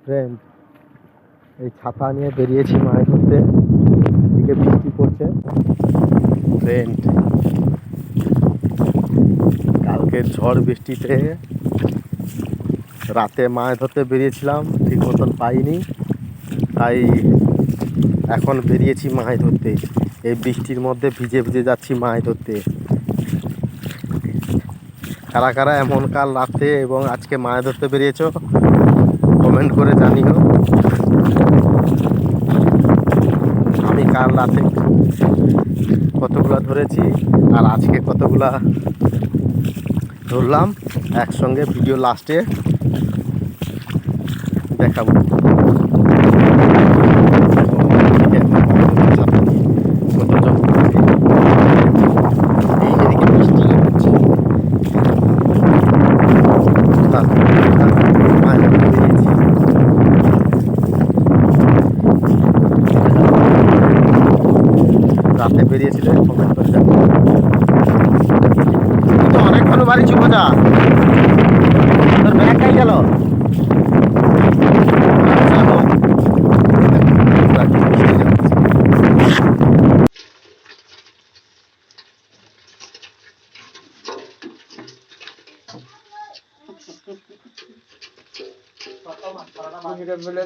Friend, এই ছাতা নিয়ে বেরিয়েছি মাছ ধরতে। এদিকে বৃষ্টি পড়ছে। ফ্রেন্ড, কালকের ঝড় বৃষ্টিতে রাতে মাছ ধরতে বেরিয়েছিলাম, ঠিক মতন পাইনি, তাই এখন বেরিয়েছি মাছ ধরতে। এই বৃষ্টির মধ্যে ভিজে ভিজে যাচ্ছি মাছ ধরতে। কারা কারা এমন কাল রাতে এবং আজকে মাছ ধরতে বেরিয়েছো কমেন্ট করে জানিও। আমি কাল রাতে কতগুলা ধরেছি আর আজকে কতগুলা ধরলাম একসঙ্গে ভিডিও লাস্টে দেখাবো। রাতে বেরিয়েছিলে কমেন্ট করে যাবো। তো অনেকক্ষণ বাড়ি চুপ যা, তোর ব্যাগটাই গেল। Ini kan boleh